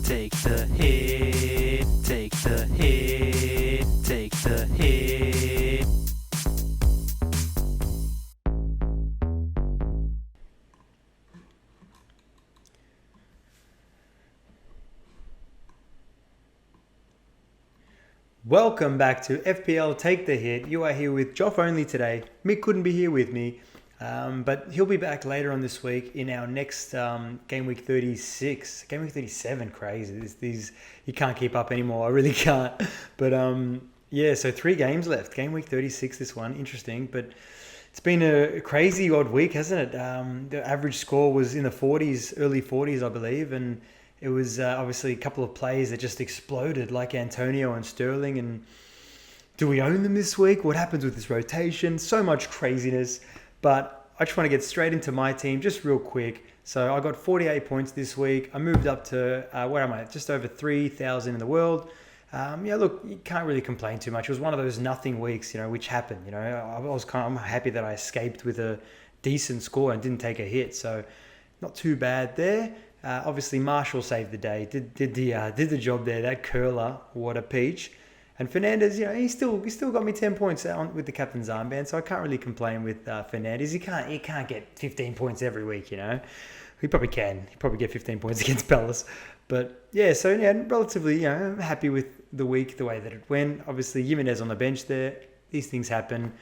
take the hit, take the hit, take the hit. Welcome back to FPL Take The Hit. You are here with Joff only today. Mick couldn't be here with me, but he'll be back later on this week in our next Gameweek 36. Gameweek 37, crazy. These you can't keep up anymore. I really can't. But yeah, so 3 games left. Gameweek 36, this one. Interesting, but it's been a crazy odd week, hasn't it? The average score was in the 40s, early 40s, I believe, and it was obviously a couple of players that just exploded, like Antonio and Sterling. And do we own them this week? What happens with this rotation? So much craziness. But I just want to get straight into my team just real quick. So I got 48 points this week. I moved up to, where am I? Just over 3,000 in the world. Yeah, look, you can't really complain too much. It was one of those nothing weeks, which happened. I'm happy that I escaped with a decent score and didn't take a hit. So not too bad there. Obviously, Marshall saved the day. Did the job there. That curler, what a peach. And Fernandez, he still got me 10 points with the captain's armband. So I can't really complain with Fernandez. He can't get 15 points every week. He probably can. He probably get 15 points against Palace. But yeah, so relatively, I'm happy with the week, the way that it went. Obviously, Jimenez on the bench there. These things happen.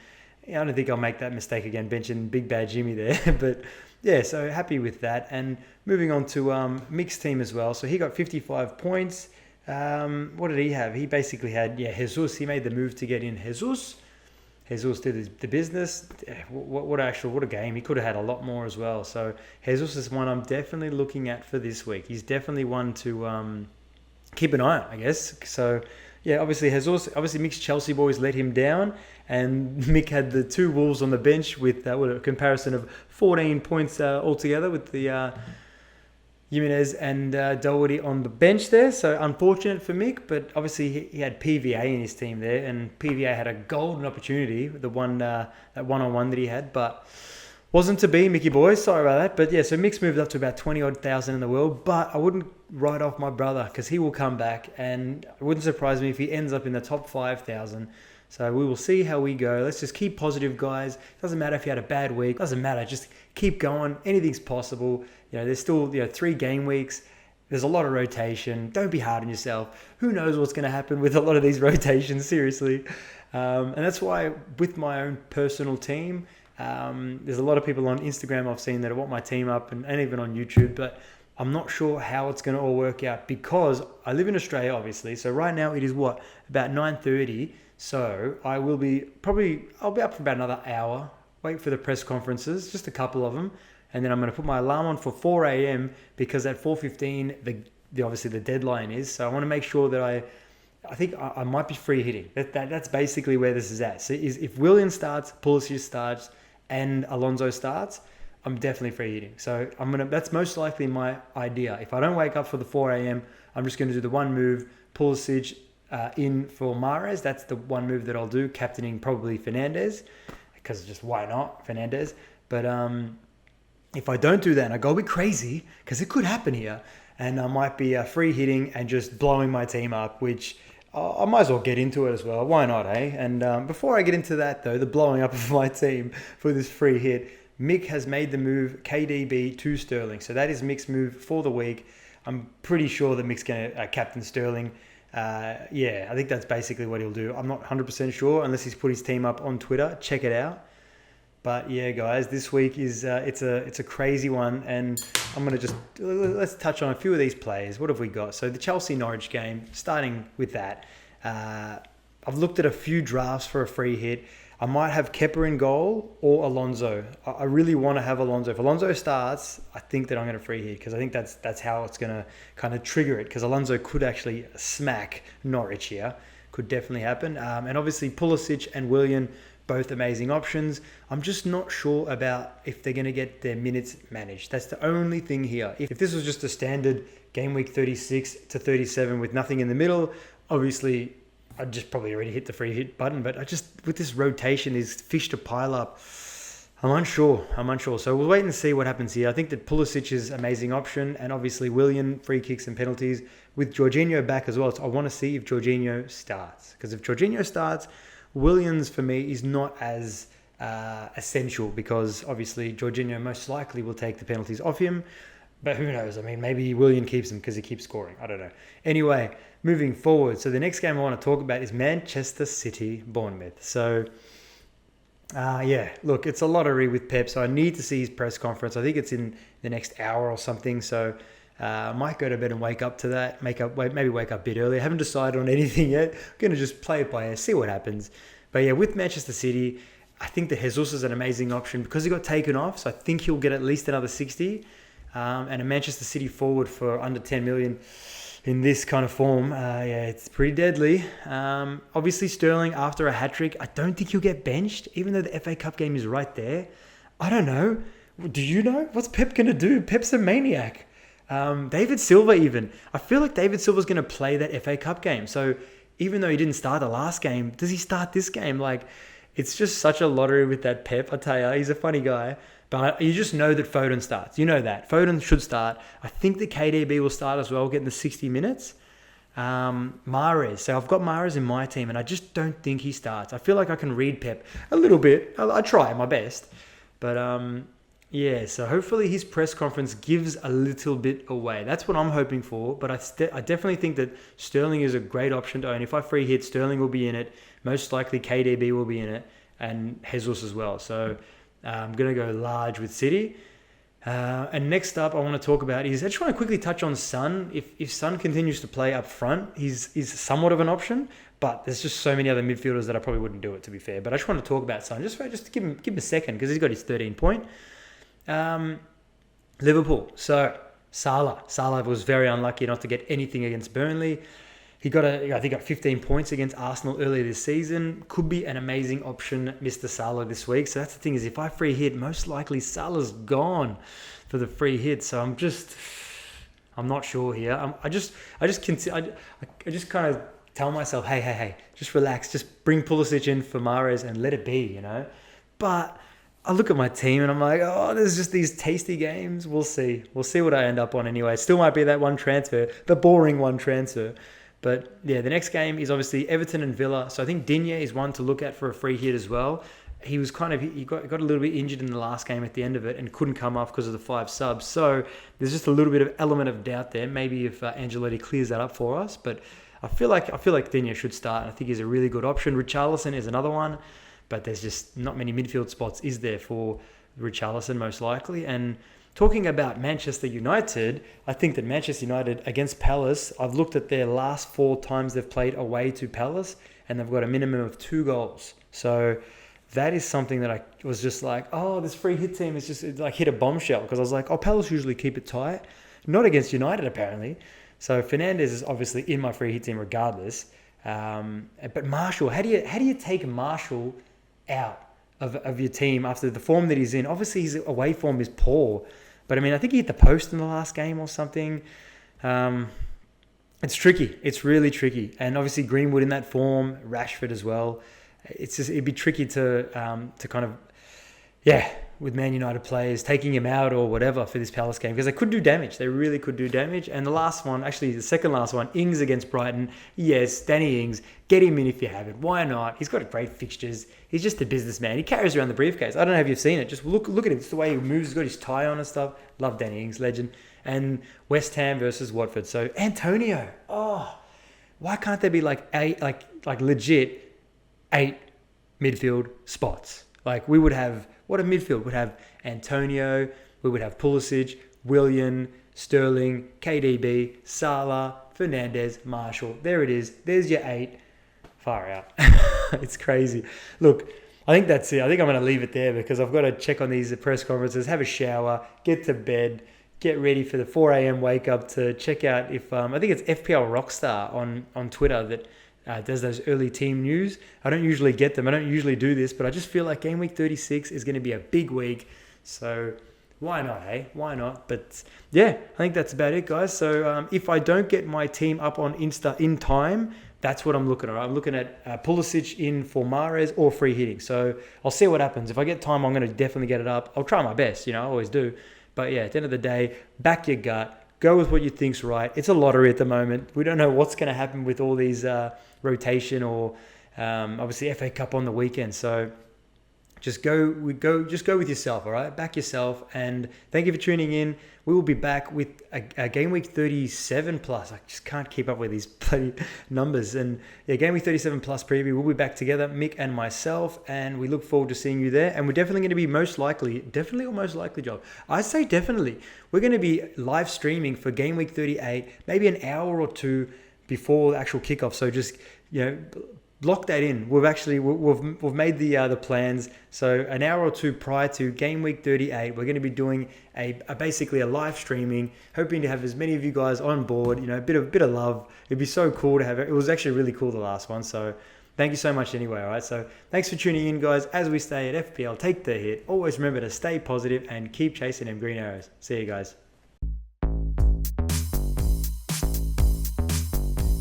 I don't think I'll make that mistake again, benching Big Bad Jimmy there. But yeah, so happy with that. And moving on to Mick's team as well. So he got 55 points. What did he have? He basically had, Jesus. He made the move to get in Jesus. Jesus did the business. What a game. He could have had a lot more as well. So Jesus is one I'm definitely looking at for this week. He's definitely one to keep an eye on, I guess. So yeah, obviously Mick's Chelsea boys let him down, and Mick had the 2 Wolves on the bench with a comparison of 14 points altogether with the Jimenez and Doherty on the bench there. So unfortunate for Mick, but obviously he had PVA in his team there, and PVA had a golden opportunity, that one-on-one that he had, but wasn't to be, Mickey boy. Sorry about that. But yeah, so Mick's moved up to about 20-odd thousand in the world, but I wouldn't write off my brother because he will come back, and it wouldn't surprise me if he ends up in the top 5,000. So we will see how we go. Let's just keep positive, guys. Doesn't matter if you had a bad week. Doesn't matter. Just keep going. Anything's possible. There's still 3 game weeks. There's a lot of rotation. Don't be hard on yourself. Who knows what's going to happen with a lot of these rotations, seriously. And that's why with my own personal team, there's a lot of people on Instagram I've seen that want my team up, and even on YouTube, but I'm not sure how it's going to all work out because I live in Australia, obviously. So right now it is about 9:30. So I'll be up for about another hour, wait for the press conferences, just a couple of them. And then I'm going to put my alarm on for 4 a.m. because at 4:15, obviously the deadline is. So I want to make sure that I think I might be free hitting. That's basically where this is at. So if Willian starts, Pulisic starts, and Alonso starts, I'm definitely free hitting. So that's most likely my idea. If I don't wake up for the 4 a.m., I'm just going to do the one move, Pulisic in for Mahrez. That's the one move that I'll do, captaining probably Fernandez, because just why not Fernandez? But if I don't do that and I go a bit crazy, because it could happen here, and I might be free hitting and just blowing my team up, which I might as well get into it as well. Why not, eh? And before I get into that, though, the blowing up of my team for this free hit, Mick has made the move KDB to Sterling. So that is Mick's move for the week. I'm pretty sure that Mick's going to captain Sterling. I think that's basically what he'll do. I'm not 100% sure unless he's put his team up on Twitter. Check it out. But yeah, guys, this week is it's a crazy one, and I'm gonna let's touch on a few of these players. What have we got? So the Chelsea-Norwich game, starting with that. I've looked at a few drafts for a free hit. I might have Kepa in goal or Alonso. I really want to have Alonso. If Alonso starts, I think that I'm going to free hit because I think that's how it's going to kind of trigger it, because Alonso could actually smack Norwich here. Could definitely happen. And obviously Pulisic and Willian, both amazing options. I'm just not sure about if they're going to get their minutes managed. That's the only thing here. If this was just a standard game week 36 to 37 with nothing in the middle, obviously I'd just probably already hit the free hit button. But with this rotation, these fish to pile up, I'm unsure. So we'll wait and see what happens here. I think that Pulisic is an amazing option, and obviously Willian, free kicks and penalties. With Jorginho back as well, so I want to see if Jorginho starts. Because if Jorginho starts, Williams for me is not as essential, because obviously Jorginho most likely will take the penalties off him. But who knows? I mean, maybe Willian keeps him because he keeps scoring. I don't know. Anyway, moving forward. So the next game I want to talk about is Manchester City, Bournemouth. So... look, it's a lottery with Pep, so I need to see his press conference. I think it's in the next hour or something, so I might go to bed and wake up to that, maybe wake up a bit early. I haven't decided on anything yet. I'm going to just play it by ear, see what happens. But yeah, with Manchester City, I think that Jesus is an amazing option because he got taken off, so I think he'll get at least another 60. And a Manchester City forward for under 10 million in this kind of form, it's pretty deadly. Obviously, Sterling, after a hat-trick, I don't think he'll get benched, even though the FA Cup game is right there. I don't know. Do you know? What's Pep going to do? Pep's a maniac. David Silva even. I feel like David Silva's going to play that FA Cup game. So even though he didn't start the last game, does he start this game? Like, it's just such a lottery with that Pep. I tell you, he's a funny guy. But you just know that Foden starts. You know that. Foden should start. I think the KDB will start as well, getting the 60 minutes. Mahrez. So I've got Mahrez in my team, and I just don't think he starts. I feel like I can read Pep a little bit. I try my best. But, so hopefully his press conference gives a little bit away. That's what I'm hoping for. But I definitely think that Sterling is a great option to own. If I free hit, Sterling will be in it. Most likely KDB will be in it. And Jesus as well. So... I'm going to go large with City. And next up, I want to talk about is I just want to quickly touch on Son. If Son continues to play up front, he's somewhat of an option, but there's just so many other midfielders that I probably wouldn't do it, to be fair. But I just want to talk about Son, just to give him a second, because he's got his 13 point. Liverpool. So Salah was very unlucky not to get anything against Burnley. He got 15 points against Arsenal earlier this season. Could be an amazing option, Mr. Salah, this week. So that's the thing, is if I free hit, most likely Salah's gone for the free hit. So I'm not sure here. I just kind of tell myself, hey, just relax. Just bring Pulisic in for Mahrez and let it be, you know. But I look at my team and I'm like, there's just these tasty games. We'll see. We'll see what I end up on anyway. It still might be that one transfer, the boring one transfer. But yeah, the next game is obviously Everton and Villa. So I think Digne is one to look at for a free hit as well. He was got a little bit injured in the last game at the end of it and couldn't come off because of the 5 subs. So there's just a little bit of element of doubt there. Maybe if Ancelotti clears that up for us. But I feel like Digne should start. And I think he's a really good option. Richarlison is another one, but there's just not many midfield spots is there for Richarlison most likely. And talking about Manchester United, I think that Manchester United against Palace, I've looked at their last 4 times they've played away to Palace, and they've got a minimum of 2 goals. So that is something that I was just like, this free hit team is just like hit a bombshell, because I was like, Palace usually keep it tight. Not against United, apparently. So Fernandes is obviously in my free hit team regardless. But Martial, how do you take Martial out of your team after the form that he's in? Obviously, his away form is poor. But I mean, I think he hit the post in the last game or something. It's tricky. It's really tricky. And obviously Greenwood in that form, Rashford as well. It'd be tricky to kind of, with Man United players taking him out or whatever for this Palace game, because they could do damage. They really could do damage. And the last one, actually the second last one, Ings against Brighton. Yes, Danny Ings, get him in if you haven't. Why not? He's got great fixtures. He's just a businessman. He carries around the briefcase. I don't know if you've seen it. Just look at him. It's the way he moves. He's got his tie on and stuff. Love Danny Ings, legend. And West Ham versus Watford. So Antonio. Why can't there be like legit 8 midfield spots? Like we would have, what a midfield would have Antonio, we would have Pulisic, Willian, Sterling, KDB, Salah, Fernandes, Martial. There it is. There's your 8. Far out. It's crazy. Look, I think that's it. I think I'm going to leave it there because I've got to check on these press conferences, have a shower, get to bed, get ready for the 4 a.m. wake up to check out if, I think it's FPL Rockstar on Twitter that does those early team news. I don't usually get them. I don't usually do this, but I just feel like Game Week 36 is going to be a big week. So why not, hey? Why not? But yeah, I think that's about it, guys. So if I don't get my team up on Insta in time, that's what I'm looking at. I'm looking at Pulisic in for Mahrez or free hitting. So I'll see what happens. If I get time, I'm going to definitely get it up. I'll try my best, I always do. But yeah, at the end of the day, back your gut. Go with what you think's right. It's a lottery at the moment. We don't know what's going to happen with all these rotation or obviously FA Cup on the weekend. So just go with yourself, all right? Back yourself. And thank you for tuning in. We will be back with a Game Week 37 plus. I just can't keep up with these bloody numbers. And yeah, Game Week 37 plus preview. We'll be back together, Mick and myself, and we look forward to seeing you there. And we're definitely going to be most likely, Job. I say definitely. We're going to be live streaming for Game Week 38, maybe an hour or two before the actual kickoff. So just, lock that in. We've made the plans. So an hour or two prior to Game Week 38, we're going to be doing basically a live streaming, hoping to have as many of you guys on board. A bit of love. It'd be so cool to have it. It was actually really cool the last one. So thank you so much anyway. All right. So thanks for tuning in, guys. As we stay at FPL, take the hit. Always remember to stay positive and keep chasing them green arrows. See you guys.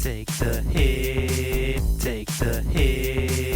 Take the hit, take the hit.